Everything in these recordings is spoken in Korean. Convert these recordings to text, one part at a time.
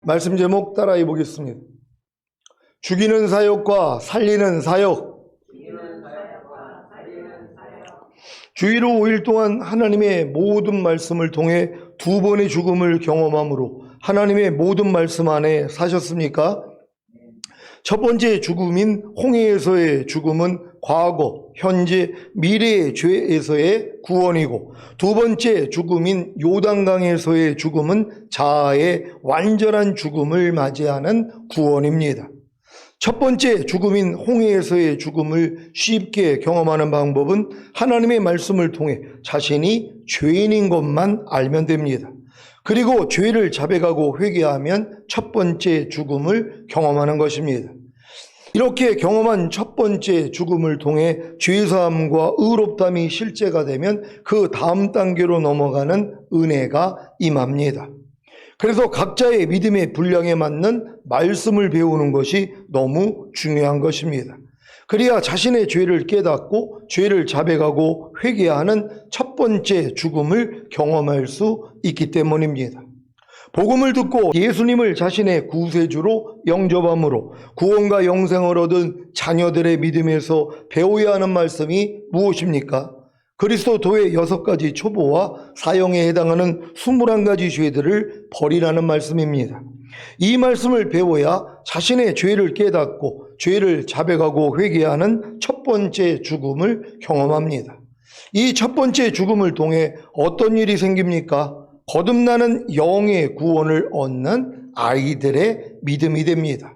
말씀 제목 따라해 보겠습니다. 죽이는 사역과 살리는 사역. 주일 후 5일 동안 하나님의 모든 말씀을 통해 두 번의 죽음을 경험함으로 하나님의 모든 말씀 안에 사셨습니까? 첫 번째 죽음인 홍해에서의 죽음은 과거, 현재, 미래의 죄에서의 구원이고, 두 번째 죽음인 요단강에서의 죽음은 자아의 완전한 죽음을 맞이하는 구원입니다. 첫 번째 죽음인 홍해에서의 죽음을 쉽게 경험하는 방법은 하나님의 말씀을 통해 자신이 죄인인 것만 알면 됩니다. 그리고 죄를 자백하고 회개하면 첫 번째 죽음을 경험하는 것입니다. 이렇게 경험한 첫 번째 죽음을 통해 죄사함과 의롭담이 실제가 되면 그 다음 단계로 넘어가는 은혜가 임합니다. 그래서 각자의 믿음의 분량에 맞는 말씀을 배우는 것이 너무 중요한 것입니다. 그래야 자신의 죄를 깨닫고 죄를 자백하고 회개하는 첫 번째 죽음을 경험할 수 있기 때문입니다. 복음을 듣고 예수님을 자신의 구세주로 영접함으로 구원과 영생을 얻은 자녀들의 믿음에서 배워야 하는 말씀이 무엇입니까? 그리스도도의 6가지 초보와 사형에 해당하는 21가지 죄들을 버리라는 말씀입니다. 이 말씀을 배워야 자신의 죄를 깨닫고 죄를 자백하고 회개하는 첫 번째 죽음을 경험합니다. 이 첫 번째 죽음을 통해 어떤 일이 생깁니까? 거듭나는 영의 구원을 얻는 아이들의 믿음이 됩니다.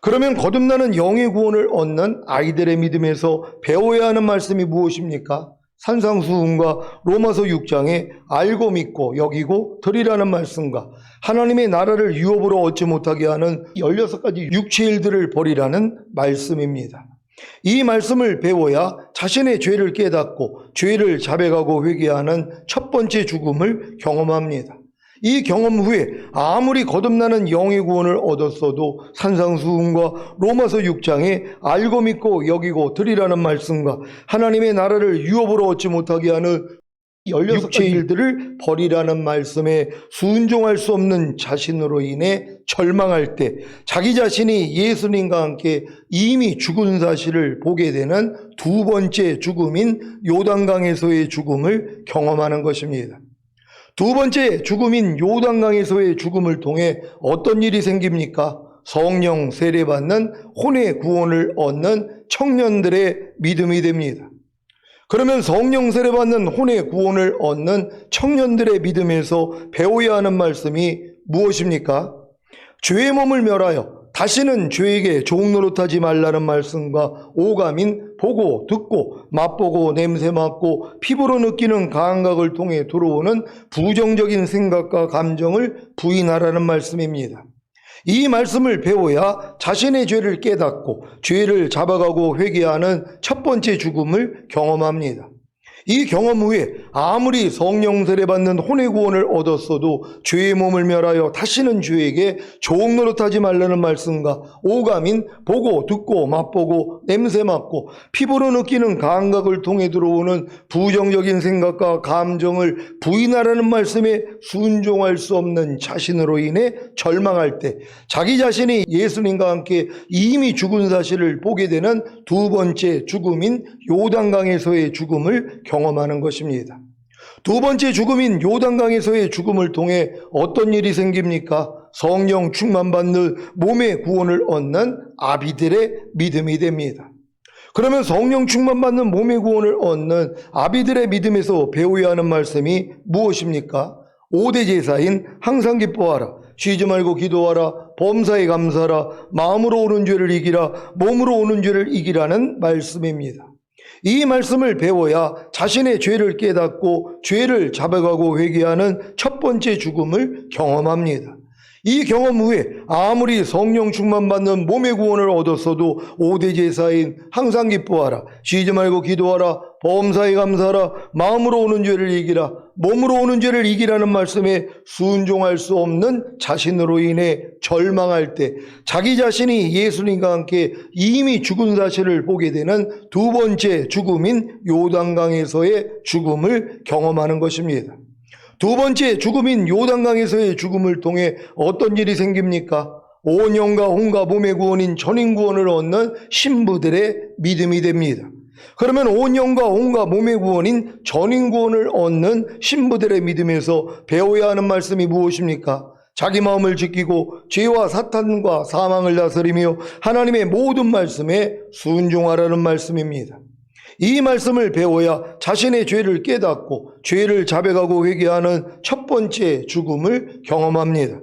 그러면 거듭나는 영의 구원을 얻는 아이들의 믿음에서 배워야 하는 말씀이 무엇입니까? 산상수훈과 로마서 6장에 알고 믿고 여기고 드리라는 말씀과 하나님의 나라를 유업으로 얻지 못하게 하는 16가지 육체의 일들을 버리라는 말씀입니다. 이 말씀을 배워야 자신의 죄를 깨닫고 죄를 자백하고 회개하는 첫 번째 죽음을 경험합니다. 이 경험 후에 아무리 거듭나는 영의 구원을 얻었어도 산상수훈과 로마서 6장에 알고 믿고 여기고 드리라는 말씀과 하나님의 나라를 유업으로 얻지 못하게 하는 16가지 일들을 버리라는 말씀에 순종할 수 없는 자신으로 인해 절망할 때 자기 자신이 예수님과 함께 이미 죽은 사실을 보게 되는 두 번째 죽음인 요단강에서의 죽음을 경험하는 것입니다. 두 번째 죽음인 요단강에서의 죽음을 통해 어떤 일이 생깁니까? 성령 세례받는 혼의 구원을 얻는 청년들의 믿음이 됩니다. 그러면 성령 세례받는 혼의 구원을 얻는 청년들의 믿음에서 배워야 하는 말씀이 무엇입니까? 죄의 몸을 멸하여 다시는 죄에게 종노릇하지 말라는 말씀과 오감인 보고 듣고 맛보고 냄새 맡고 피부로 느끼는 감각을 통해 들어오는 부정적인 생각과 감정을 부인하라는 말씀입니다. 이 말씀을 배워야 자신의 죄를 깨닫고 죄를 잡아가고 회개하는 첫 번째 죽음을 경험합니다. 이 경험 후에 아무리 성령 세례받는 혼의 구원을 얻었어도 죄의 몸을 멸하여 다시는 죄에게 종노릇하지 말라는 말씀과 오감인 보고 듣고 맛보고 냄새 맡고 피부로 느끼는 감각을 통해 들어오는 부정적인 생각과 감정을 부인하라는 말씀에 순종할 수 없는 자신으로 인해 절망할 때 자기 자신이 예수님과 함께 이미 죽은 사실을 보게 되는 두 번째 죽음인 요단강에서의 죽음을 경험하는 것입니다. 두 번째 죽음인 요단강에서의 죽음을 통해 어떤 일이 생깁니까? 성령 충만받는 몸의 구원을 얻는 아비들의 믿음이 됩니다. 그러면 성령 충만받는 몸의 구원을 얻는 아비들의 믿음에서 배워야 하는 말씀이 무엇입니까? 5대 제사인 항상 기뻐하라, 쉬지 말고 기도하라, 범사에 감사하라, 마음으로 오는 죄를 이기라, 몸으로 오는 죄를 이기라는 말씀입니다. 이 말씀을 배워야 자신의 죄를 깨닫고 죄를 자백하고 회개하는 첫 번째 죽음을 경험합니다. 이 경험 후에 아무리 성령 충만받는 몸의 구원을 얻었어도 5대 제사인 항상 기뻐하라, 쉬지 말고 기도하라, 범사에 감사하라, 마음으로 오는 죄를 이기라, 몸으로 오는 죄를 이기라는 말씀에 순종할 수 없는 자신으로 인해 절망할 때 자기 자신이 예수님과 함께 이미 죽은 사실을 보게 되는 두 번째 죽음인 요단강에서의 죽음을 경험하는 것입니다. 두 번째 죽음인 요단강에서의 죽음을 통해 어떤 일이 생깁니까? 온 영과 혼과 몸의 구원인 전인구원을 얻는 신부들의 믿음이 됩니다. 그러면 온 영과 혼과 몸의 구원인 전인구원을 얻는 신부들의 믿음에서 배워야 하는 말씀이 무엇입니까? 자기 마음을 지키고 죄와 사탄과 사망을 다스리며 하나님의 모든 말씀에 순종하라는 말씀입니다. 이 말씀을 배워야 자신의 죄를 깨닫고 죄를 자백하고 회개하는 첫 번째 죽음을 경험합니다.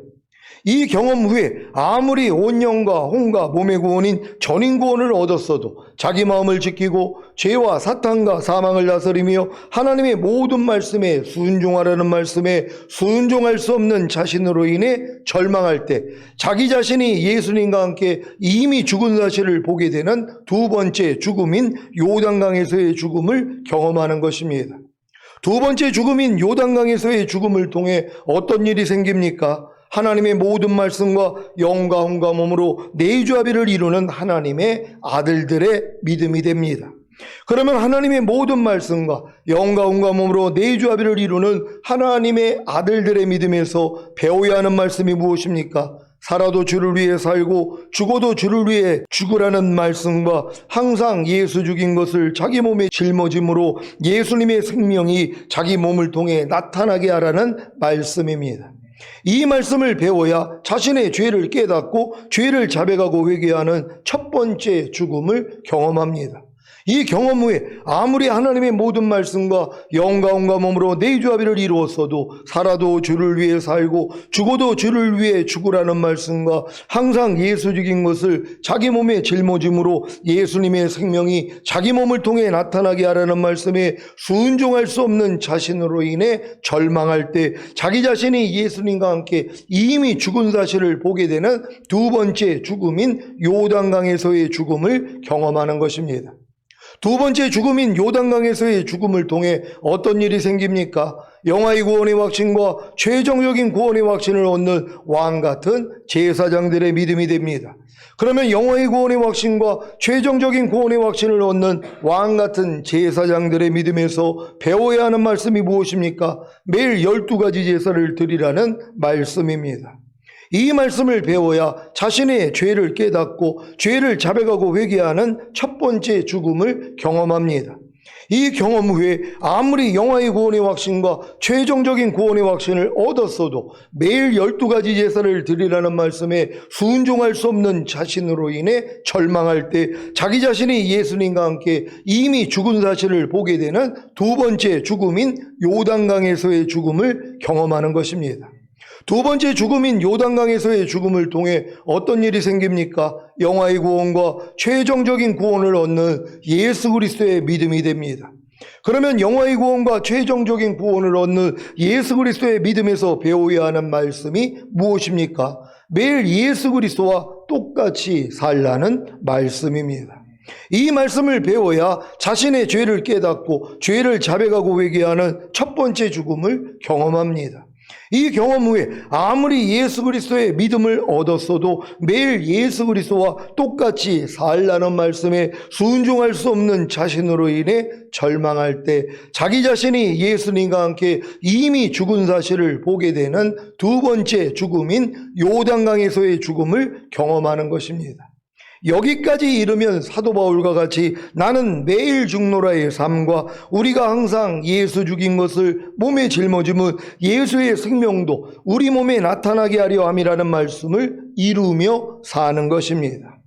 이 경험 후에 아무리 온 영과 혼과 몸의 구원인 전인구원을 얻었어도 자기 마음을 지키고 죄와 사탄과 사망을 다스리며 하나님의 모든 말씀에 순종하라는 말씀에 순종할 수 없는 자신으로 인해 절망할 때 자기 자신이 예수님과 함께 이미 죽은 사실을 보게 되는 두 번째 죽음인 요단강에서의 죽음을 경험하는 것입니다. 두 번째 죽음인 요단강에서의 죽음을 통해 어떤 일이 생깁니까? 하나님의 모든 말씀과 영과 혼과 몸으로 내주합의를 이루는 하나님의 아들들의 믿음이 됩니다. 그러면 하나님의 모든 말씀과 영과 혼과 몸으로 내주합의를 이루는 하나님의 아들들의 믿음에서 배워야 하는 말씀이 무엇입니까? 살아도 주를 위해 살고 죽어도 주를 위해 죽으라는 말씀과 항상 예수 죽인 것을 자기 몸에 짊어짐으로 예수님의 생명이 자기 몸을 통해 나타나게 하라는 말씀입니다. 이 말씀을 배워야 자신의 죄를 깨닫고 죄를 자백하고 회개하는 첫 번째 죽음을 경험합니다. 이 경험 후에 아무리 하나님의 모든 말씀과 영과 혼과 몸으로 내주합의를 이루었어도 살아도 주를 위해 살고 죽어도 주를 위해 죽으라는 말씀과 항상 예수 죽인 것을 자기 몸에 짊어짐으로 예수님의 생명이 자기 몸을 통해 나타나게 하라는 말씀에 순종할 수 없는 자신으로 인해 절망할 때 자기 자신이 예수님과 함께 이미 죽은 사실을 보게 되는 두 번째 죽음인 요단강에서의 죽음을 경험하는 것입니다. 두 번째 죽음인 요단강에서의 죽음을 통해 어떤 일이 생깁니까? 영화의 구원의 확신과 최종적인 구원의 확신을 얻는 왕같은 제사장들의 믿음이 됩니다. 그러면 영화의 구원의 확신과 최종적인 구원의 확신을 얻는 왕같은 제사장들의 믿음에서 배워야 하는 말씀이 무엇입니까? 매일 12가지 제사를 드리라는 말씀입니다. 이 말씀을 배워야 자신의 죄를 깨닫고 죄를 자백하고 회개하는 첫 번째 죽음을 경험합니다. 이 경험 후에 아무리 영화의 구원의 확신과 최종적인 구원의 확신을 얻었어도 매일 12가지 제사를 드리라는 말씀에 순종할 수 없는 자신으로 인해 절망할 때 자기 자신이 예수님과 함께 이미 죽은 사실을 보게 되는 두 번째 죽음인 요단강에서의 죽음을 경험하는 것입니다. 두 번째 죽음인 요단강에서의 죽음을 통해 어떤 일이 생깁니까? 영화의 구원과 최종적인 구원을 얻는 예수 그리스도의 믿음이 됩니다. 그러면 영화의 구원과 최종적인 구원을 얻는 예수 그리스도의 믿음에서 배워야 하는 말씀이 무엇입니까? 매일 예수 그리스도와 똑같이 살라는 말씀입니다. 이 말씀을 배워야 자신의 죄를 깨닫고 죄를 자백하고 회개하는 첫 번째 죽음을 경험합니다. 이 경험 후에 아무리 예수 그리스도의 믿음을 얻었어도 매일 예수 그리스도와 똑같이 살라는 말씀에 순종할 수 없는 자신으로 인해 절망할 때 자기 자신이 예수님과 함께 이미 죽은 사실을 보게 되는 두 번째 죽음인 요단강에서의 죽음을 경험하는 것입니다. 여기까지 이르면 사도 바울과 같이 나는 매일 죽노라의 삶과 우리가 항상 예수 죽인 것을 몸에 짊어짐은 예수의 생명도 우리 몸에 나타나게 하려 함이라는 말씀을 이루며 사는 것입니다.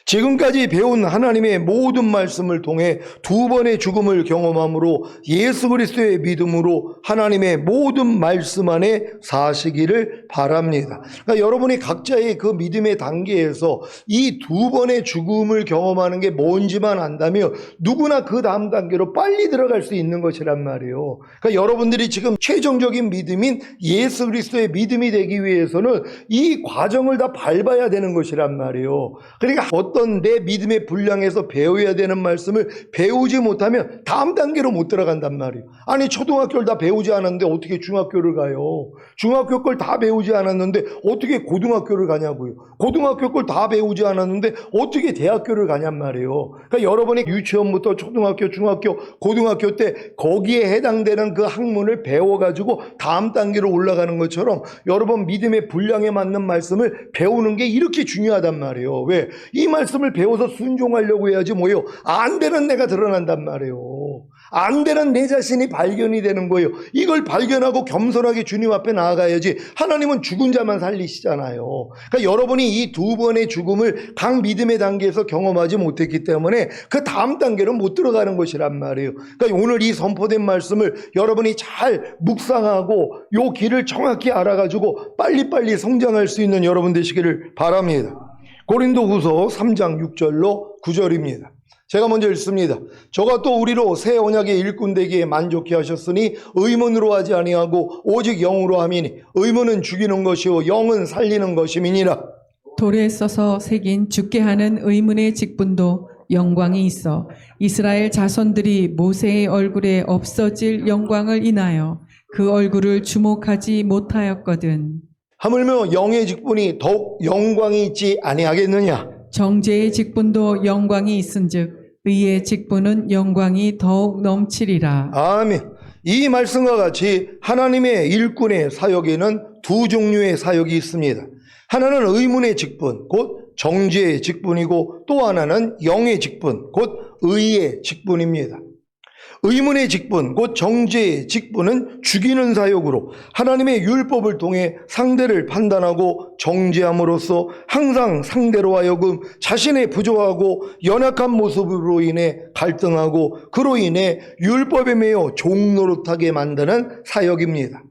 지금까지 배운 하나님의 모든 말씀을 통해 두 번의 죽음을 경험함으로 예수 그리스도의 믿음으로 하나님의 모든 말씀 안에 사시기를 바랍니다. 그러니까 여러분이 각자의 그 믿음의 단계에서 이 두 번의 죽음을 경험하는 게 뭔지만 안다면 누구나 그 다음 단계로 빨리 들어갈 수 있는 것이란 말이에요. 그러니까 여러분들이 지금 최종적인 믿음인 예수 그리스도의 믿음이 되기 위해서는 이 과정을 다 밟아야 되는 것이란 말이에요. 그러니까 어떤 내 믿음의 분량에서 배워야 되는 말씀을 배우지 못하면 다음 단계로 못 들어간단 말이에요. 아니 초등학교를 다 배우지 않았는데 어떻게 중학교를 가요? 중학교 걸 다 배우지 않았는데 어떻게 고등학교를 가냐고요. 고등학교 걸 다 배우지 않았는데 어떻게 대학교를 가냔 말이에요. 그러니까 여러분이 유치원부터 초등학교, 중학교, 고등학교 때 거기에 해당되는 그 학문을 배워가지고 다음 단계로 올라가는 것처럼 여러분 믿음의 분량에 맞는 말씀을 배우는 게 이렇게 중요하단 말이에요. 왜? 이 말씀을 배워서 순종하려고 해야지 뭐예요? 안 되는 내가 드러난단 말이에요. 안 되는 내 자신이 발견이 되는 거예요. 이걸 발견하고 겸손하게 주님 앞에 나아가야지. 하나님은 죽은 자만 살리시잖아요. 그러니까 여러분이 이 두 번의 죽음을 각 믿음의 단계에서 경험하지 못했기 때문에 그 다음 단계는 못 들어가는 것이란 말이에요. 그러니까 오늘 이 선포된 말씀을 여러분이 잘 묵상하고 요 길을 정확히 알아가지고 빨리빨리 성장할 수 있는 여러분 되시기를 바랍니다. 고린도후서 3장 6절로 9절입니다. 제가 먼저 읽습니다. 저가 또 우리로 새 언약의 일꾼 되기에 만족해 하셨으니 의문으로 하지 아니하고 오직 영으로 함이니 의문은 죽이는 것이요 영은 살리는 것임이니라. 돌에 써서 새긴 죽게 하는 의문의 직분도 영광이 있어 이스라엘 자손들이 모세의 얼굴에 없어질 영광을 인하여 그 얼굴을 주목하지 못하였거든. 하물며 영의 직분이 더욱 영광이 있지 아니하겠느냐. 정죄의 직분도 영광이 있은즉 의의 직분은 영광이 더욱 넘치리라. 아멘. 이 말씀과 같이 하나님의 일꾼의 사역에는 두 종류의 사역이 있습니다. 하나는 의문의 직분, 곧 정죄의 직분이고 또 하나는 영의 직분, 곧 의의 직분입니다. 의문의 직분, 곧 정죄의 직분은 죽이는 사역으로 하나님의 율법을 통해 상대를 판단하고 정죄함으로써 항상 상대로 하여금 자신의 부족하고 연약한 모습으로 인해 갈등하고 그로 인해 율법에 매여 종노릇하게 만드는 사역입니다.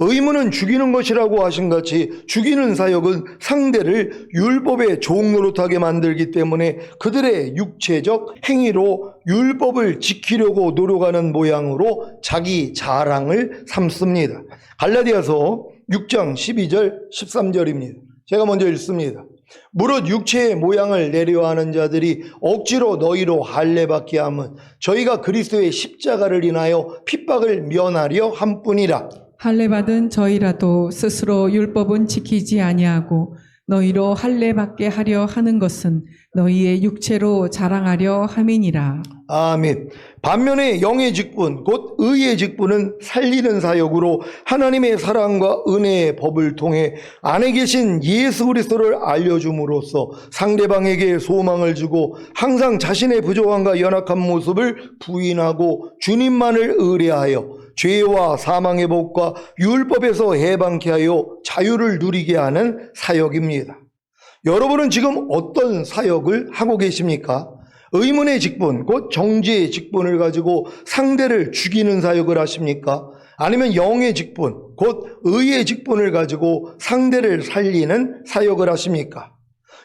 의문은 죽이는 것이라고 하신 같이 죽이는 사역은 상대를 율법에 종노릇하게 만들기 때문에 그들의 육체적 행위로 율법을 지키려고 노력하는 모양으로 자기 자랑을 삼습니다. 갈라디아서 6장 12절 13절입니다. 제가 먼저 읽습니다. 무릇 육체의 모양을 내려하는 자들이 억지로 너희로 할례받게 함은 저희가 그리스도의 십자가를 인하여 핍박을 면하려 함뿐이라. 할례받은 저희라도 스스로 율법은 지키지 아니하고 너희로 할례받게 하려 하는 것은 너희의 육체로 자랑하려 함이니라. 아멘. 반면에 영의 직분, 곧 의의 직분은 살리는 사역으로 하나님의 사랑과 은혜의 법을 통해 안에 계신 예수 그리스도를 알려줌으로써 상대방에게 소망을 주고 항상 자신의 부족함과 연약한 모습을 부인하고 주님만을 의뢰하여 죄와 사망의 법과 율법에서 해방케 하여 자유를 누리게 하는 사역입니다. 여러분은 지금 어떤 사역을 하고 계십니까? 의문의 직분, 곧 정죄의 직분을 가지고 상대를 죽이는 사역을 하십니까? 아니면 영의 직분, 곧 의의 직분을 가지고 상대를 살리는 사역을 하십니까?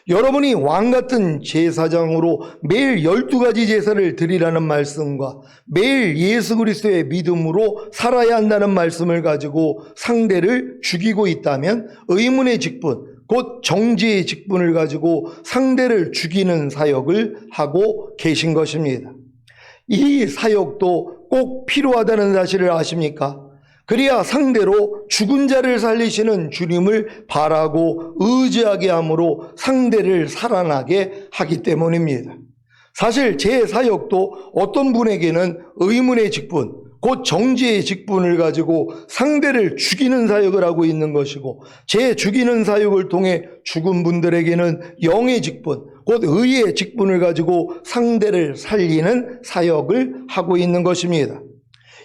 여러분이 왕같은 제사장으로 매일 12가지 제사를 드리라는 말씀과 매일 예수 그리스도의 믿음으로 살아야 한다는 말씀을 가지고 상대를 죽이고 있다면 의문의 직분, 곧 정죄의 직분을 가지고 상대를 죽이는 사역을 하고 계신 것입니다. 이 사역도 꼭 필요하다는 사실을 아십니까? 그래야 상대로 죽은 자를 살리시는 주님을 바라고 의지하게 함으로 상대를 살아나게 하기 때문입니다. 사실 제 사역도 어떤 분에게는 의문의 직분, 곧 정죄의 직분을 가지고 상대를 죽이는 사역을 하고 있는 것이고 제 죽이는 사역을 통해 죽은 분들에게는 영의 직분, 곧 의의 직분을 가지고 상대를 살리는 사역을 하고 있는 것입니다.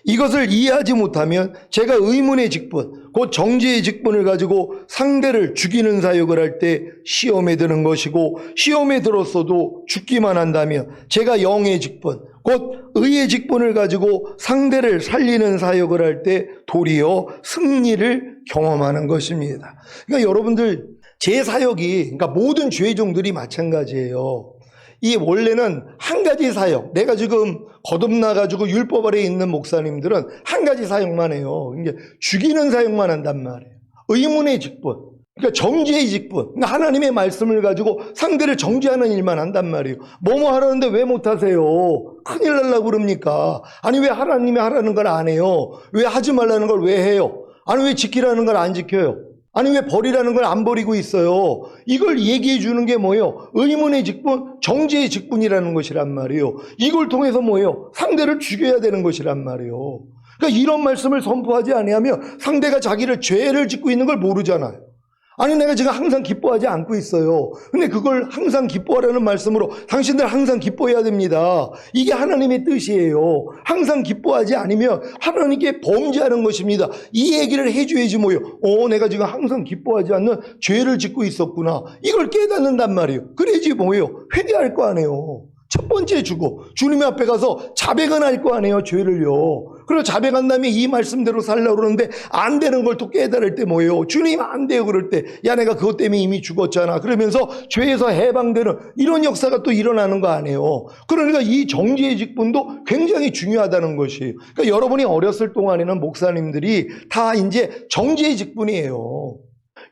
이것을 이해하지 못하면 제가 의문의 직분, 곧 정죄의 직분을 가지고 상대를 죽이는 사역을 할 때 시험에 드는 것이고 시험에 들었어도 죽기만 한다면 제가 영의 직분, 곧 의의 직분을 가지고 상대를 살리는 사역을 할 때 도리어 승리를 경험하는 것입니다. 그러니까 여러분들 제 사역이 그러니까 모든 죄종들이 마찬가지예요. 이 원래는 한 가지 사역, 내가 지금 거듭나가지고 율법 아래에 있는 목사님들은 한 가지 사역만 해요. 이게 죽이는 사역만 한단 말이에요. 의문의 직분, 그러니까 정죄의 직분. 그러니까 하나님의 말씀을 가지고 상대를 정죄하는 일만 한단 말이에요. 뭐뭐 하라는데 왜 못하세요? 큰일 날라고 그럽니까? 아니 왜 하나님이 하라는 걸 안 해요? 왜 하지 말라는 걸 왜 해요? 아니 왜 지키라는 걸 안 지켜요? 아니 왜 버리라는 걸 안 버리고 있어요? 이걸 얘기해 주는 게 뭐예요? 의문의 직분, 정죄의 직분이라는 것이란 말이에요. 이걸 통해서 뭐예요? 상대를 죽여야 되는 것이란 말이에요. 그러니까 이런 말씀을 선포하지 아니하면 상대가 자기를 죄를 짓고 있는 걸 모르잖아요. 아니 내가 지금 항상 기뻐하지 않고 있어요. 근데 그걸 항상 기뻐하라는 말씀으로 당신들 항상 기뻐해야 됩니다. 이게 하나님의 뜻이에요. 항상 기뻐하지 않으면 하나님께 범죄하는 것입니다. 이 얘기를 해줘야지 뭐예요. 내가 지금 항상 기뻐하지 않는 죄를 짓고 있었구나. 이걸 깨닫는단 말이에요. 그래야지 뭐예요. 회개할 거 아니에요. 첫 번째 주고 주님 앞에 가서 자백은 할 거 아니에요. 죄를요. 그리고 자백한 다음에 이 말씀대로 살려고 그러는데 안 되는 걸 또 깨달을 때 뭐예요? 주님 안 돼요. 그럴 때 야 내가 그것 때문에 이미 죽었잖아. 그러면서 죄에서 해방되는 이런 역사가 또 일어나는 거 아니에요. 그러니까 이 정죄의 직분도 굉장히 중요하다는 것이에요. 그러니까 여러분이 어렸을 동안에는 목사님들이 다 이제 정죄의 직분이에요.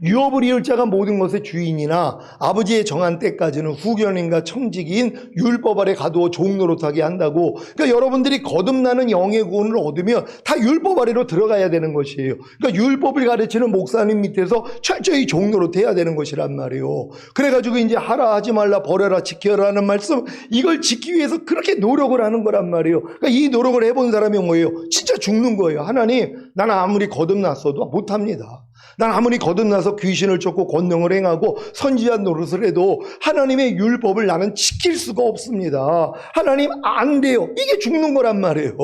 유업을 이을 자가 모든 것의 주인이나 아버지의 정한 때까지는 후견인과 청지기인 율법 아래 가두어 종노릇하게 한다고. 그러니까 여러분들이 거듭나는 영의 구원을 얻으면 다 율법 아래로 들어가야 되는 것이에요. 그러니까 율법을 가르치는 목사님 밑에서 철저히 종노릇해야 되는 것이란 말이에요. 그래가지고 이제 하라 하지 말라 버려라 지켜라 하는 말씀, 이걸 지키기 위해서 그렇게 노력을 하는 거란 말이에요. 그러니까 이 노력을 해본 사람이 뭐예요? 진짜 죽는 거예요. 하나님 나는 아무리 거듭났어도 못합니다. 난 아무리 거듭나서 귀신을 쫓고 권능을 행하고 선지한 노릇을 해도 하나님의 율법을 나는 지킬 수가 없습니다. 하나님 안 돼요. 이게 죽는 거란 말이에요.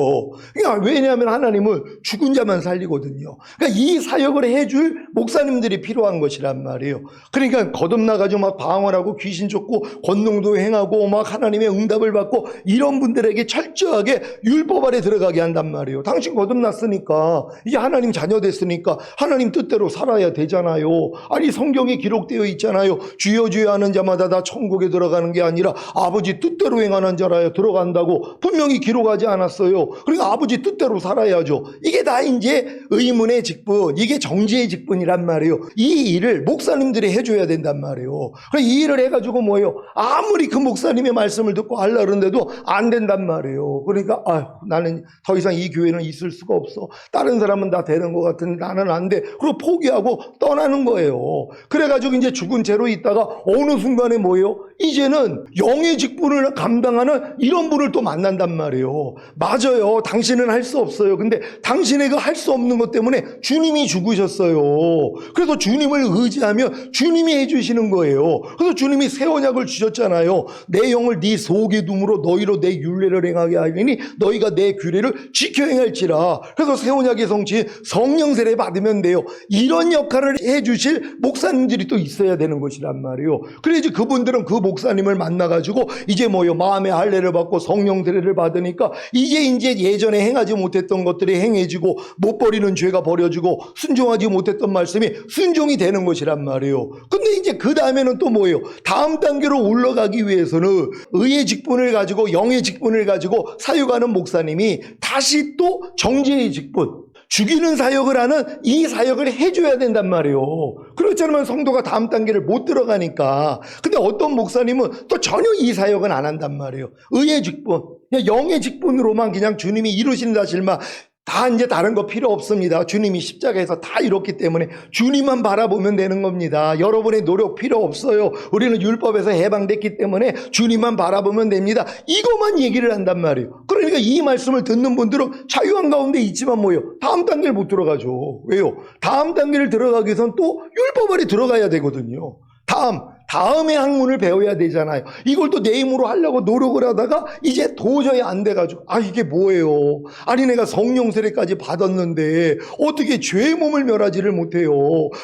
그러니까 왜냐하면 하나님은 죽은 자만 살리거든요. 그러니까 이 사역을 해줄 목사님들이 필요한 것이란 말이에요. 그러니까 거듭나가지고 막 방언하고 귀신 쫓고 권능도 행하고 막 하나님의 응답을 받고 이런 분들에게 철저하게 율법 아래 들어가게 한단 말이에요. 당신 거듭났으니까 이제 하나님 자녀 됐으니까 하나님 뜻대로 살아야 되잖아요. 아니 성경에 기록되어 있잖아요. 주여 주여 하는 자마다 다 천국에 들어가는 게 아니라 아버지 뜻대로 행하는 자라야 들어간다고 분명히 기록하지 않았어요. 그러니까 아버지 뜻대로 살아야죠. 이게 다 이제 의문의 직분, 이게 정죄의 직분이란 말이에요. 이 일을 목사님들이 해줘야 된단 말이에요. 이 일을 해가지고 뭐예요? 아무리 그 목사님의 말씀을 듣고 하려고 그러는데도 안 된단 말이에요. 그러니까 나는 더 이상 이 교회는 있을 수가 없어. 다른 사람은 다 되는 것 같은데 나는 안 돼. 그리고 포기하고 떠나는 거예요. 그래가지고 이제 죽은 채로 있다가 어느 순간에 뭐예요? 이제는 영의 직분을 감당하는 이런 분을 또 만난단 말이에요. 맞아요. 당신은 할 수 없어요. 근데 당신의 그 할 수 없는 것 때문에 주님이 죽으셨어요. 그래서 주님을 의지하면 주님이 해주시는 거예요. 그래서 주님이 새 언약을 주셨잖아요. 내 영을 네 속에 둠으로 너희로 내 율례를 행하게 하리니 너희가 내 규례를 지켜 행할지라. 그래서 새 언약의 성취인 성령 세례 받으면 돼요. 이런 역할을 해주실 목사님들이 또 있어야 되는 것이란 말이에요. 그래야지 그분들은 그 목사님을 만나가지고 이제 뭐요? 마음의 할례를 받고 성령 세례를 받으니까 이제 예전에 행하지 못했던 것들이 행해지고 못 버리는 죄가 버려지고 순종하지 못했던 말씀이 순종이 되는 것이란 말이에요. 근데 이제 그 다음에는 또 뭐예요? 다음 단계로 올라가기 위해서는 의의 직분을 가지고 영의 직분을 가지고 사역하는 목사님이 다시 또 정죄의 직분, 죽이는 사역을 하는 이 사역을 해줘야 된단 말이에요. 그렇지 않으면 성도가 다음 단계를 못 들어가니까. 근데 어떤 목사님은 또 전혀 이 사역은 안 한단 말이에요. 의의 직분, 그냥 영의 직분으로만 그냥 주님이 이루신다 실만 다 이제 다른 거 필요 없습니다. 주님이 십자가에서 다 이뤘기 때문에 주님만 바라보면 되는 겁니다. 여러분의 노력 필요 없어요. 우리는 율법에서 해방됐기 때문에 주님만 바라보면 됩니다. 이것만 얘기를 한단 말이에요. 그러니까 이 말씀을 듣는 분들은 자유한 가운데 있지만 뭐예요? 다음 단계를 못 들어가죠. 왜요? 다음 단계를 들어가기 위해서는 또 율법 아래 들어가야 되거든요. 다음의 학문을 배워야 되잖아요. 이걸 또 내 힘으로 하려고 노력을 하다가 이제 도저히 안 돼가지고 이게 뭐예요? 아니 내가 성령 세례까지 받았는데 어떻게 죄의 몸을 멸하지를 못해요?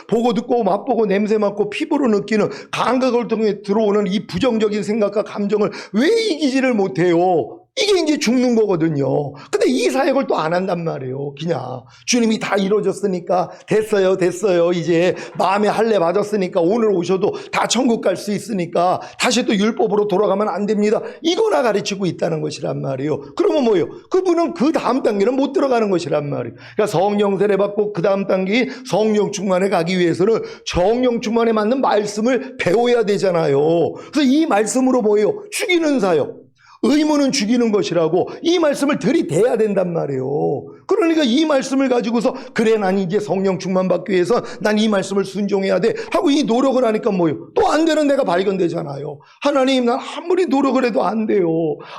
보고 듣고 맛보고 냄새 맡고 피부로 느끼는 감각을 통해 들어오는 이 부정적인 생각과 감정을 왜 이기지를 못해요? 이게 이제 죽는 거거든요. 근데 이 사역을 또 안 한단 말이에요. 그냥 주님이 다 이루어졌으니까 됐어요. 이제 마음에 할례 받았으니까 오늘 오셔도 다 천국 갈 수 있으니까 다시 또 율법으로 돌아가면 안 됩니다. 이거나 가르치고 있다는 것이란 말이에요. 그러면 뭐예요? 그분은 그 다음 단계는 못 들어가는 것이란 말이에요. 그러니까 성령 세례 받고 그 다음 단계인 성령 충만에 가기 위해서는 성령 충만에 맞는 말씀을 배워야 되잖아요. 그래서 이 말씀으로 뭐예요? 죽이는 사역. 의무는 죽이는 것이라고 이 말씀을 들이대야 된단 말이에요. 그러니까 이 말씀을 가지고서 그래 난 이제 성령 충만 받기 위해서 난 이 말씀을 순종해야 돼 하고 이 노력을 하니까 뭐예요? 또 안 되는 데가 발견되잖아요. 하나님 난 아무리 노력을 해도 안 돼요.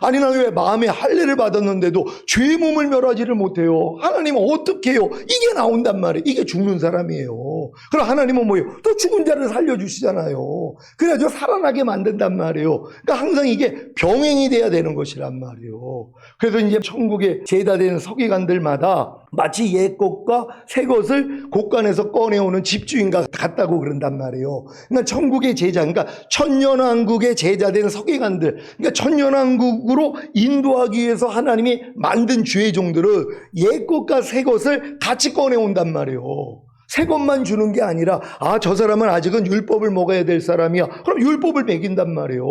아니 난 왜 마음에 할례를 받았는데도 죄의 몸을 멸하지를 못해요. 하나님은 어떻게 해요? 이게 나온단 말이에요. 이게 죽는 사람이에요. 그럼 하나님은 뭐예요? 또 죽은 자를 살려주시잖아요. 그래가지고 살아나게 만든단 말이에요. 그러니까 항상 이게 병행이 돼야 되는 것이란 말이에요. 그래서 이제 천국에 제다되는 서기관들마다 마치 옛 것과 새 것을 곳간에서 꺼내오는 집주인과 같다고 그런단 말이에요. 그러니까 천국의 제자, 그러니까 천년왕국의 제자된 서기관들, 그러니까 천년왕국으로 인도하기 위해서 하나님이 만든 주의 종들은 옛 것과 새 것을 같이 꺼내온단 말이에요. 새 것만 주는 게 아니라 저 사람은 아직은 율법을 먹어야 될 사람이야. 그럼 율법을 먹인단 말이에요.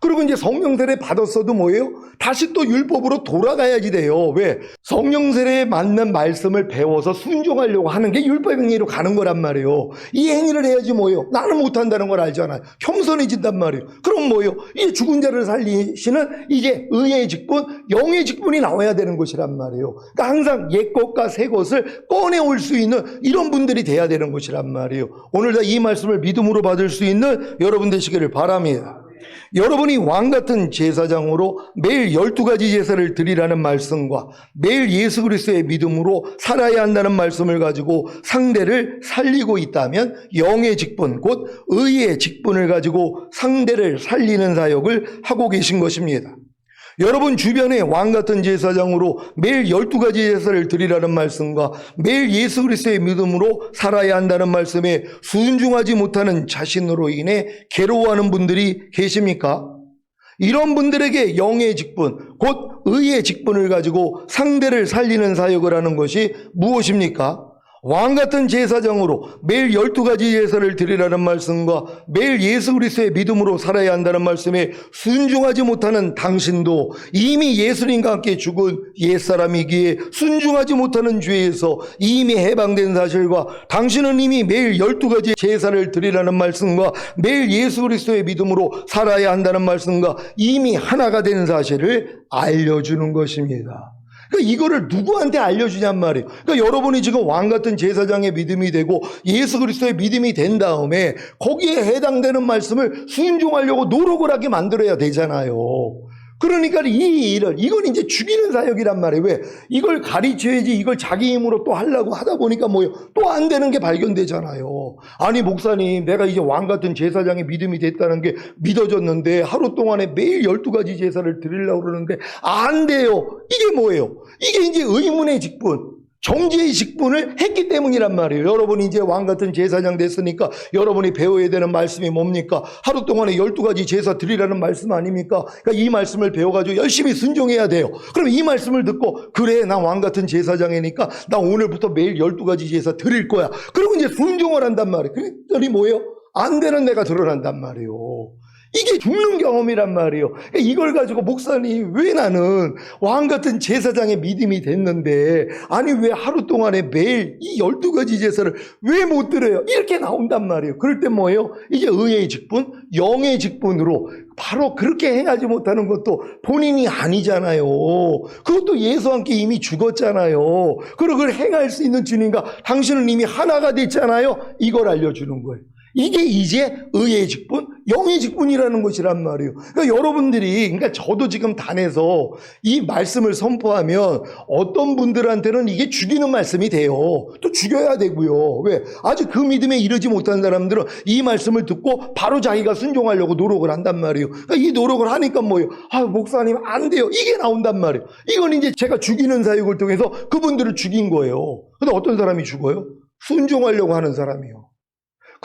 그리고 이제 성령 세례 받았어도 뭐예요? 다시 또 율법으로 돌아가야지 돼요. 왜? 성령 세례에 맞는 말씀을 배워서 순종하려고 하는 게 율법 행위로 가는 거란 말이에요. 이 행위를 해야지 뭐예요? 나는 못한다는 걸 알잖아요. 겸손해진단 말이에요. 그럼 뭐예요? 이제 죽은 자를 살리시는 이제 의의 직분, 영의 직분이 나와야 되는 것이란 말이에요. 그러니까 항상 옛 것과 새 것을 꺼내올 수 있는 이런 분들이 돼야 되는 것이란 말이에요. 오늘 다 이 말씀을 믿음으로 받을 수 있는 여러분 되시기를 바랍니다. 여러분이 왕같은 제사장으로 매일 12가지 제사를 드리라는 말씀과 매일 예수 그리스도의 믿음으로 살아야 한다는 말씀을 가지고 상대를 살리고 있다면 영의 직분, 곧 의의 직분을 가지고 상대를 살리는 사역을 하고 계신 것입니다. 여러분 주변에 왕같은 제사장으로 매일 12가지 제사를 드리라는 말씀과 매일 예수 그리스도의 믿음으로 살아야 한다는 말씀에 순종하지 못하는 자신으로 인해 괴로워하는 분들이 계십니까? 이런 분들에게 영의 직분, 곧 의의 직분을 가지고 상대를 살리는 사역을 하는 것이 무엇입니까? 왕같은 제사장으로 매일 12가지 제사를 드리라는 말씀과 매일 예수 그리스도의 믿음으로 살아야 한다는 말씀에 순종하지 못하는 당신도 이미 예수님과 함께 죽은 옛사람이기에 순종하지 못하는 죄에서 이미 해방된 사실과 당신은 이미 매일 12가지 제사를 드리라는 말씀과 매일 예수 그리스도의 믿음으로 살아야 한다는 말씀과 이미 하나가 된 사실을 알려주는 것입니다. 그러니까 이거를 누구한테 알려주냔 말이에요. 그러니까 여러분이 지금 왕같은 제사장의 믿음이 되고 예수 그리스도의 믿음이 된 다음에 거기에 해당되는 말씀을 순종하려고 노력을 하게 만들어야 되잖아요. 그러니까 이 일을, 이건 이제 죽이는 사역이란 말이에요. 왜? 이걸 가르쳐야지 이걸 자기 힘으로 또 하려고 하다 보니까 뭐예요? 또 안 되는 게 발견되잖아요. 아니 목사님, 내가 이제 왕같은 제사장의 믿음이 됐다는 게 믿어졌는데 하루 동안에 매일 12가지 제사를 드리려고 그러는데 안 돼요. 이게 뭐예요? 이게 이제 의문의 직분, 정죄의 직분을 했기 때문이란 말이에요. 여러분이 이제 왕같은 제사장 됐으니까 여러분이 배워야 되는 말씀이 뭡니까? 하루 동안에 12가지 제사 드리라는 말씀 아닙니까? 그러니까 이 말씀을 배워가지고 열심히 순종해야 돼요. 그럼 이 말씀을 듣고 그래 나 왕같은 제사장이니까 나 오늘부터 매일 12가지 제사 드릴 거야. 그리고 이제 순종을 한단 말이에요. 그랬더니 뭐예요? 안 되는 데가 드러난단 말이에요. 이게 죽는 경험이란 말이에요. 이걸 가지고 목사님 왜 나는 왕같은 제사장의 믿음이 됐는데 아니 왜 하루 동안에 매일 이 12가지 제사를 왜 못 드려요? 이렇게 나온단 말이에요. 그럴 때 뭐예요? 이제 의의 직분, 영의 직분으로 바로 그렇게 행하지 못하는 것도 본인이 아니잖아요. 그것도 예수와 함께 이미 죽었잖아요. 그리고 그걸 행할 수 있는 주님과 당신은 이미 하나가 됐잖아요. 이걸 알려주는 거예요. 이게 이제 의의 직분, 영의 직분이라는 것이란 말이에요. 그러니까 여러분들이, 그러니까 저도 지금 단에서 이 말씀을 선포하면 어떤 분들한테는 이게 죽이는 말씀이 돼요. 또 죽여야 되고요. 왜? 아직 그 믿음에 이르지 못한 사람들은 이 말씀을 듣고 바로 자기가 순종하려고 노력을 한단 말이에요. 그러니까 이 노력을 하니까 뭐예요? 목사님 안 돼요. 이게 나온단 말이에요. 이건 이제 제가 죽이는 사역을 통해서 그분들을 죽인 거예요. 근데 어떤 사람이 죽어요? 순종하려고 하는 사람이요.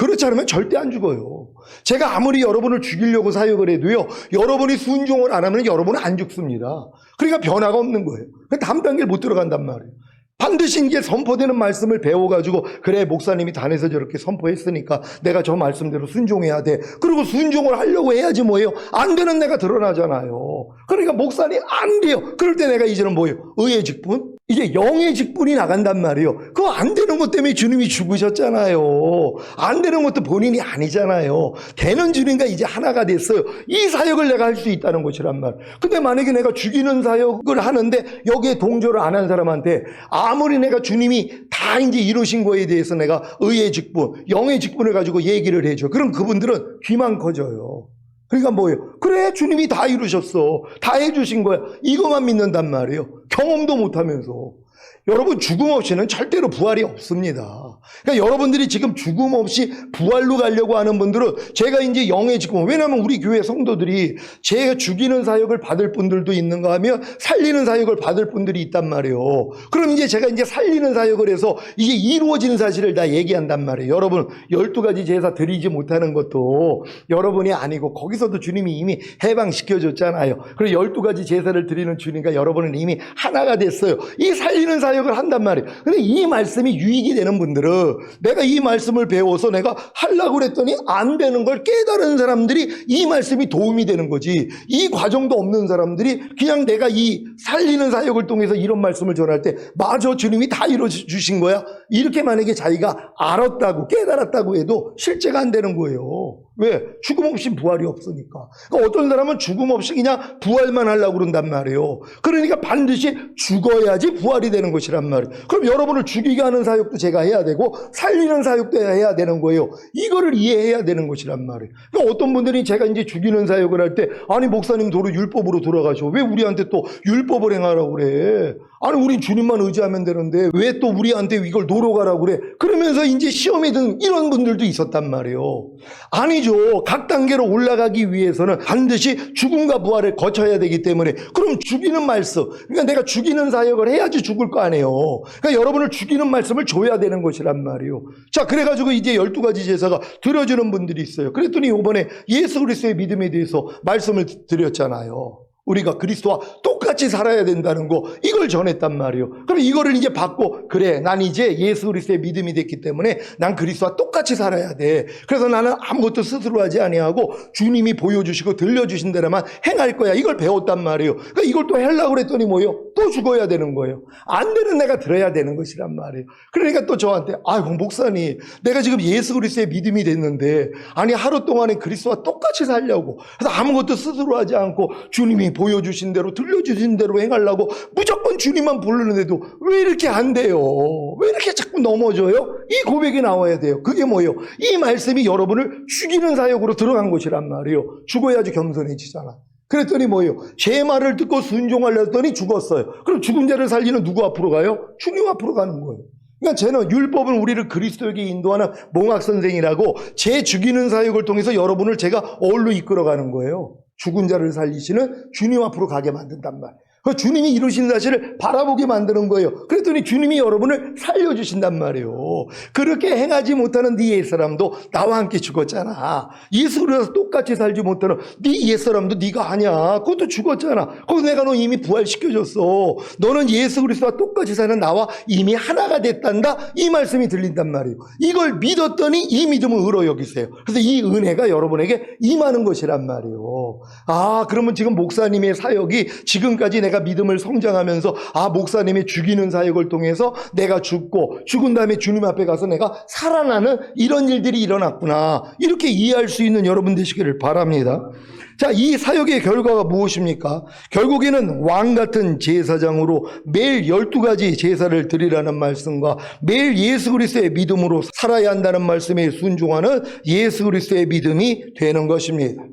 그렇지 않으면 절대 안 죽어요. 제가 아무리 여러분을 죽이려고 사역을 해도요, 여러분이 순종을 안 하면 여러분은 안 죽습니다. 그러니까 변화가 없는 거예요. 다음 단계를 못 들어간단 말이에요. 반드시 이제 선포되는 말씀을 배워가지고, 그래, 목사님이 단에서 저렇게 선포했으니까 내가 저 말씀대로 순종해야 돼. 그리고 순종을 하려고 해야지 뭐예요? 안 되는 내가 드러나잖아요. 그러니까 목사님 안 돼요. 그럴 때 내가 이제는 뭐예요? 의의 직분? 이제 영의 직분이 나간단 말이에요. 그거 안 되는 것 때문에 주님이 죽으셨잖아요. 안 되는 것도 본인이 아니잖아요. 되는 주님과 이제 하나가 됐어요. 이 사역을 내가 할 수 있다는 것이란 말. 근데 만약에 내가 죽이는 사역을 하는데 여기에 동조를 안 한 사람한테 아무리 내가 주님이 다 이제 이루신 거에 대해서 내가 의의 직분, 영의 직분을 가지고 얘기를 해줘. 그럼 그분들은 귀만 커져요. 그러니까 뭐예요? 그래, 주님이 다 이루셨어. 다 해주신 거야. 이것만 믿는단 말이에요. 경험도 못하면서. 여러분, 죽음 없이는 절대로 부활이 없습니다. 그러니까 여러분들이 지금 죽음 없이 부활로 가려고 하는 분들은 제가 이제 영의 직분, 왜냐하면 우리 교회 성도들이 제가 죽이는 사역을 받을 분들도 있는가 하면 살리는 사역을 받을 분들이 있단 말이에요. 그럼 이제 제가 이제 살리는 사역을 해서 이게 이루어지는 사실을 다 얘기한단 말이에요. 여러분, 12가지 제사 드리지 못하는 것도 여러분이 아니고 거기서도 주님이 이미 해방시켜줬잖아요. 그리고 12가지 제사를 드리는 주님과 여러분은 이미 하나가 됐어요. 이 살리는 사역을 한단 말이에요. 근데 이 말씀이 유익이 되는 분들은 내가 이 말씀을 배워서 내가 하려고 그랬더니 안 되는 걸 깨달은 사람들이 이 말씀이 도움이 되는 거지. 이 과정도 없는 사람들이 그냥 내가 이 살리는 사역을 통해서 이런 말씀을 전할 때 마저 주님이 다 이루어주신 거야. 이렇게 만약에 자기가 알았다고 깨달았다고 해도 실제가 안 되는 거예요. 왜? 죽음 없이 부활이 없으니까. 그러니까 어떤 사람은 죽음 없이 그냥 부활만 하려고 그런단 말이에요. 그러니까 반드시 죽어야지 부활이 되는 것이란 말이에요. 그럼 여러분을 죽이게 하는 사역도 제가 해야 되고 살리는 사역도 해야 되는 거예요. 이거를 이해해야 되는 것이란 말이에요. 그러니까 어떤 분들이 제가 이제 죽이는 사역을 할 때 아니 목사님 도로 율법으로 돌아가셔. 왜 우리한테 또 율법을 행하라고 그래? 아니 우린 주님만 의지하면 되는데 왜 또 우리한테 이걸 노력하라고 그래? 그러면서 이제 시험에 든 이런 분들도 있었단 말이에요. 아니죠. 각 단계로 올라가기 위해서는 반드시 죽음과 부활을 거쳐야 되기 때문에 그럼 죽이는 말씀, 그러니까 내가 죽이는 사역을 해야지 죽을 거 아니에요. 그러니까 여러분을 죽이는 말씀을 줘야 되는 것이란 말이에요. 자, 그래가지고 이제 12가지 제사가 드려지는 분들이 있어요. 그랬더니 이번에 예수 그리스도의 믿음에 대해서 말씀을 드렸잖아요. 우리가 그리스도와 똑같이 살아야 된다는 거, 이걸 전했단 말이에요. 그럼 이거를 이제 받고, 그래, 난 이제 예수 그리스도의 믿음이 됐기 때문에 난 그리스도와 똑같이 살아야 돼. 그래서 나는 아무것도 스스로 하지 아니하고 주님이 보여주시고 들려주신 대로만 행할 거야. 이걸 배웠단 말이에요. 그러니까 이걸 또 하려고 그랬더니 뭐예요? 또 죽어야 되는 거예요. 안 되는 내가 들어야 되는 것이란 말이에요. 그러니까 또 저한테, 아이고, 목사님, 내가 지금 예수 그리스도의 믿음이 됐는데, 아니, 하루 동안에 그리스도와 똑같이 살려고. 그래서 아무것도 스스로 하지 않고 주님이 보여주신 대로 들려주신 대로 행하려고 무조건 주님만 부르는데도 왜 이렇게 안 돼요? 왜 이렇게 자꾸 넘어져요? 이 고백이 나와야 돼요. 그게 뭐예요? 이 말씀이 여러분을 죽이는 사역으로 들어간 것이란 말이에요. 죽어야지 겸손해지잖아. 그랬더니 뭐예요? 제 말을 듣고 순종하려 했더니 죽었어요. 그럼 죽은 자를 살리는 누구 앞으로 가요? 주님 앞으로 가는 거예요. 그러니까 쟤는 율법은 우리를 그리스도에게 인도하는 몽학 선생이라고 제 죽이는 사역을 통해서 여러분을 제가 어울로 이끌어가는 거예요. 죽은 자를 살리시는 주님 앞으로 가게 만든단 말이에요. 그 주님이 이루신 사실을 바라보게 만드는 거예요. 그랬더니 주님이 여러분을 살려주신단 말이에요. 그렇게 행하지 못하는 네 옛사람도 나와 함께 죽었잖아. 예수 그리스도와 똑같이 살지 못하는 네 옛사람도 네가 아니야. 그것도 죽었잖아. 거기서 내가 너 이미 부활시켜줬어. 너는 예수 그리스도와 똑같이 사는 나와 이미 하나가 됐단다. 이 말씀이 들린단 말이에요. 이걸 믿었더니 이 믿음을 의로 여기세요. 그래서 이 은혜가 여러분에게 임하는 것이란 말이에요. 아, 그러면 지금 목사님의 사역이 지금까지 내가 믿음을 성장하면서 목사님의 죽이는 사역을 통해서 내가 죽고 죽은 다음에 주님 앞에 가서 내가 살아나는 이런 일들이 일어났구나. 이렇게 이해할 수 있는 여러분 되시기를 바랍니다. 자, 이 사역의 결과가 무엇입니까? 결국에는 왕 같은 제사장으로 매일 12가지 제사를 드리라는 말씀과 매일 예수 그리스도의 믿음으로 살아야 한다는 말씀에 순종하는 예수 그리스도의 믿음이 되는 것입니다.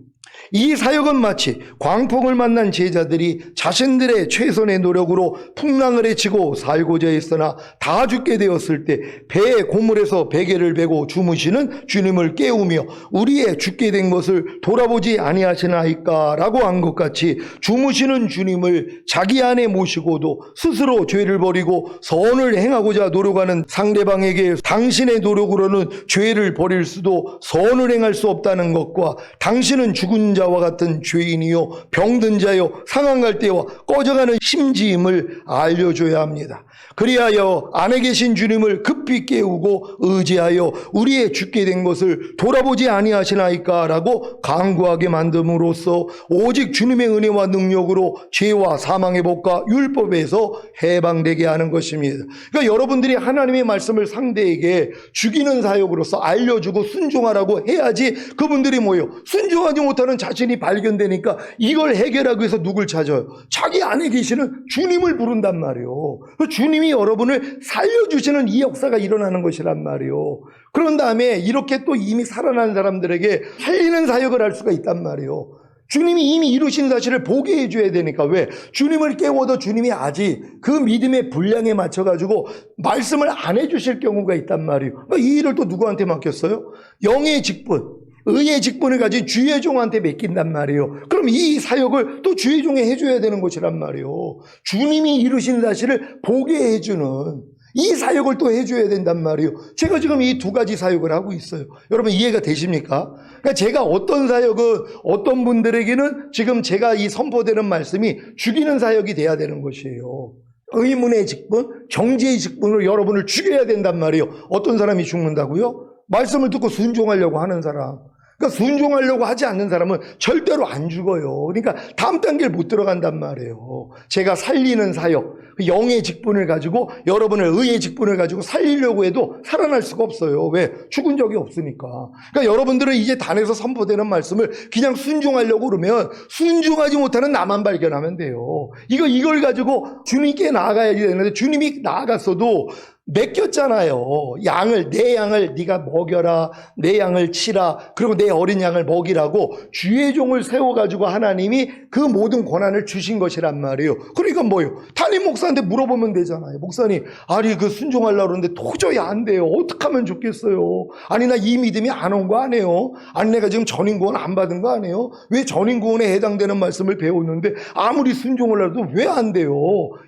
이 사역은 마치 광풍을 만난 제자들이 자신들의 최선의 노력으로 풍랑을 헤치고 살고자 했으나 다 죽게 되었을 때 배의 고물에서 베개를 베고 주무시는 주님을 깨우며 우리의 죽게 된 것을 돌아보지 아니하시나이까 라고 한 것 같이 주무시는 주님을 자기 안에 모시고도 스스로 죄를 버리고 선을 행하고자 노력하는 상대방에게 당신의 노력으로는 죄를 버릴 수도 선을 행할 수 없다는 것과 당신은 죽은 자와 같은 죄인이요 병든 자요 상한 때와 꺼져가는 심지임을 알려줘야 합니다. 그리하여 안에 계신 주님을 급히 깨우고 의지하여 우리의 죽게 된 것을 돌아보지 아니하시나이까 라고 간구하게 만듦으로써 오직 주님의 은혜와 능력으로 죄와 사망의 법과 율법에서 해방되게 하는 것입니다. 그러니까 여러분들이 하나님의 말씀을 상대에게 죽이는 사역으로서 알려주고 순종하라고 해야지 그분들이 뭐예요? 순종하지 못하는 자신이 발견되니까 이걸 해결하기 위해서 누굴 찾아요? 자기 안에 계시는 주님을 부른단 말이에요. 주님이 여러분을 살려주시는 이 역사가 일어나는 것이란 말이에요. 그런 다음에 이렇게 또 이미 살아난 사람들에게 살리는 사역을 할 수가 있단 말이에요. 주님이 이미 이루신 사실을 보게 해줘야 되니까. 왜? 주님을 깨워도 주님이 아직 그 믿음의 분량에 맞춰가지고 말씀을 안 해주실 경우가 있단 말이에요. 이 일을 또 누구한테 맡겼어요? 영의 직분, 의의 직분을 가진 주의 종한테 맡긴단 말이에요. 그럼 이 사역을 또 주의 종에 해줘야 되는 것이란 말이에요. 주님이 이루신 사실을 보게 해주는 이 사역을 또 해줘야 된단 말이에요. 제가 지금 이 두 가지 사역을 하고 있어요. 여러분 이해가 되십니까? 그러니까 제가 어떤 사역은 어떤 분들에게는 지금 제가 이 선포되는 말씀이 죽이는 사역이 돼야 되는 것이에요. 의문의 직분, 정죄의 직분으로 여러분을 죽여야 된단 말이에요. 어떤 사람이 죽는다고요? 말씀을 듣고 순종하려고 하는 사람. 그러니까 순종하려고 하지 않는 사람은 절대로 안 죽어요. 그러니까 다음 단계를 못 들어간단 말이에요. 제가 살리는 사역, 영의 직분을 가지고 여러분을 의의 직분을 가지고 살리려고 해도 살아날 수가 없어요. 왜? 죽은 적이 없으니까. 그러니까 여러분들은 이제 단에서 선포되는 말씀을 그냥 순종하려고 그러면 순종하지 못하는 나만 발견하면 돼요. 이걸 가지고 주님께 나아가야 되는데 주님이 나아갔어도 맡겼잖아요. 내 양을 네가 먹여라, 내 양을 치라, 그리고 내 어린 양을 먹이라고 주의 종을 세워가지고 하나님이 그 모든 권한을 주신 것이란 말이에요. 그러니까 뭐예요? 담임 목사한테 물어보면 되잖아요. 목사님, 아니 그 순종하려고 그러는데 도저히 안 돼요. 어떻게 하면 좋겠어요? 아니 나 이 믿음이 안 온 거 아니에요? 아니 내가 지금 전인구원 안 받은 거 아니에요? 왜 전인구원에 해당되는 말씀을 배웠는데 아무리 순종을 해도 왜 안 돼요?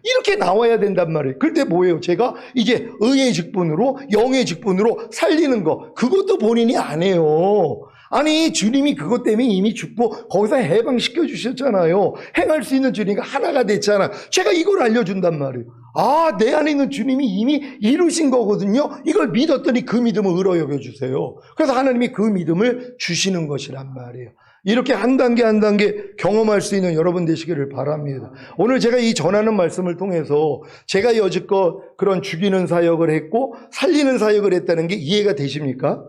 이렇게 나와야 된단 말이에요. 그때 뭐예요? 제가 이제 의의 직분으로 영의 직분으로 살리는 거, 그것도 본인이 안 해요. 아니 주님이 그것 때문에 이미 죽고 거기서 해방시켜 주셨잖아요. 행할 수 있는 주님과 하나가 됐잖아. 제가 이걸 알려준단 말이에요. 아, 내 안에 있는 주님이 이미 이루신 거거든요. 이걸 믿었더니 그 믿음을 의로 여겨주세요. 그래서 하나님이 그 믿음을 주시는 것이란 말이에요. 이렇게 한 단계 한 단계 경험할 수 있는 여러분 되시기를 바랍니다. 오늘 제가 이 전하는 말씀을 통해서 제가 여지껏 그런 죽이는 사역을 했고 살리는 사역을 했다는 게 이해가 되십니까?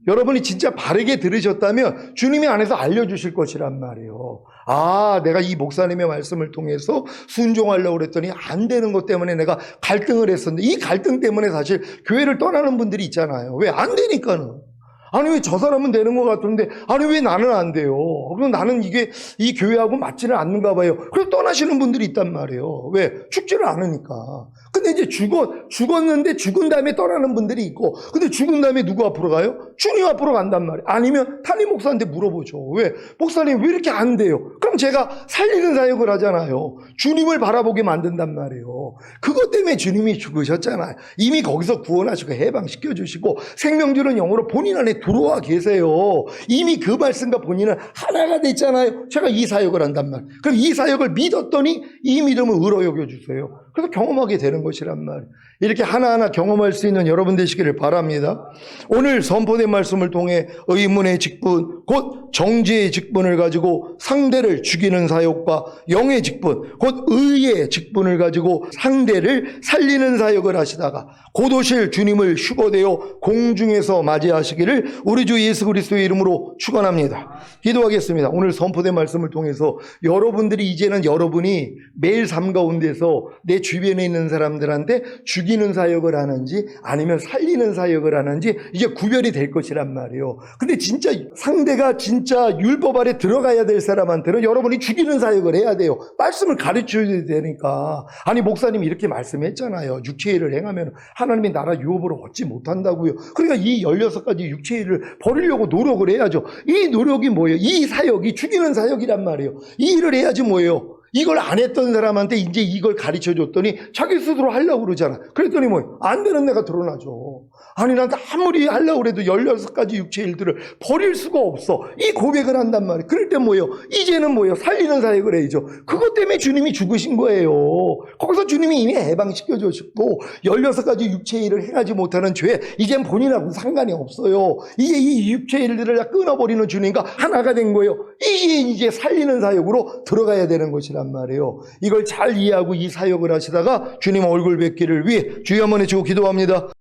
여러분이 진짜 바르게 들으셨다면 주님이 안에서 알려주실 것이란 말이에요. 아, 내가 이 목사님의 말씀을 통해서 순종하려고 그랬더니 안 되는 것 때문에 내가 갈등을 했었는데 이 갈등 때문에 사실 교회를 떠나는 분들이 있잖아요. 왜? 안 되니까는. 아니 왜 저 사람은 되는 것 같은데 아니 왜 나는 안 돼요? 그럼 나는 이게 이 교회하고 맞지는 않는가 봐요. 그래서 떠나시는 분들이 있단 말이에요. 왜? 죽지를 않으니까. 근데 이제 죽었는데 죽은 다음에 떠나는 분들이 있고, 근데 죽은 다음에 누구 앞으로 가요? 주님 앞으로 간단 말이에요. 아니면 담임 목사한테 물어보죠. 왜? 목사님 왜 이렇게 안 돼요? 그럼 제가 살리는 사역을 하잖아요. 주님을 바라보게 만든단 말이에요. 그것 때문에 주님이 죽으셨잖아요. 이미 거기서 구원하시고 해방시켜 주시고 생명 주는 영으로 본인 안에 들어와 계세요. 이미 그 말씀과 본인은 하나가 됐잖아요. 제가 이 사역을 한단 말이에요. 그럼 이 사역을 믿었더니 이 믿음을 의로 여겨주세요. 그래서 경험하게 되는 것이란 말이에요. 이렇게 하나하나 경험할 수 있는 여러분 되시기를 바랍니다. 오늘 선포된 말씀을 통해 의문의 직분, 곧 정죄의 직분을 가지고 상대를 죽이는 사역과 영의 직분, 곧 의의 직분을 가지고 상대를 살리는 사역을 하시다가 곧 오실 주님을 휴거되어 공중에서 맞이하시기를 우리 주 예수 그리스도의 이름으로 축원합니다. 기도하겠습니다. 오늘 선포된 말씀을 통해서 여러분들이 이제는 여러분이 매일 삶 가운데서 내 주변에 있는 사람들한테 죽이는 사역을 하는지 아니면 살리는 사역을 하는지 이제 구별이 될 것이란 말이에요. 근데 진짜 상대가 진짜 율법 아래 들어가야 될 사람한테는 여러분이 죽이는 사역을 해야 돼요. 말씀을 가르쳐야 되니까. 아니 목사님이 이렇게 말씀했잖아요. 육체일을 행하면 하나님의 나라 유업을 얻지 못한다고요. 그러니까 이 16가지 육체일을 버리려고 노력을 해야죠. 이 노력이 뭐예요? 이 사역이 죽이는 사역이란 말이에요. 이 일을 해야지 뭐예요? 이걸 안 했던 사람한테 이제 이걸 가르쳐 줬더니 자기 스스로 하려고 그러잖아. 그랬더니 뭐예요? 안 되는 내가 드러나죠. 아니 난 아무리 하려고 해도 16가지 육체의 일들을 버릴 수가 없어. 이 고백을 한단 말이에요. 그럴 때 뭐예요? 이제는 뭐예요? 살리는 사역을 해야죠. 그것 때문에 주님이 죽으신 거예요. 거기서 주님이 이미 해방시켜 주셨고 16가지 육체의 일을 행하지 못하는 죄 이젠 본인하고 상관이 없어요. 이제 이 육체의 일들을 다 끊어버리는 주님과 하나가 된 거예요. 이제 살리는 사역으로 들어가야 되는 것이란 말이에요. 이걸 잘 이해하고 이 사역을 하시다가 주님 얼굴 뵙기를 위해 주여 한번 해주고 기도합니다.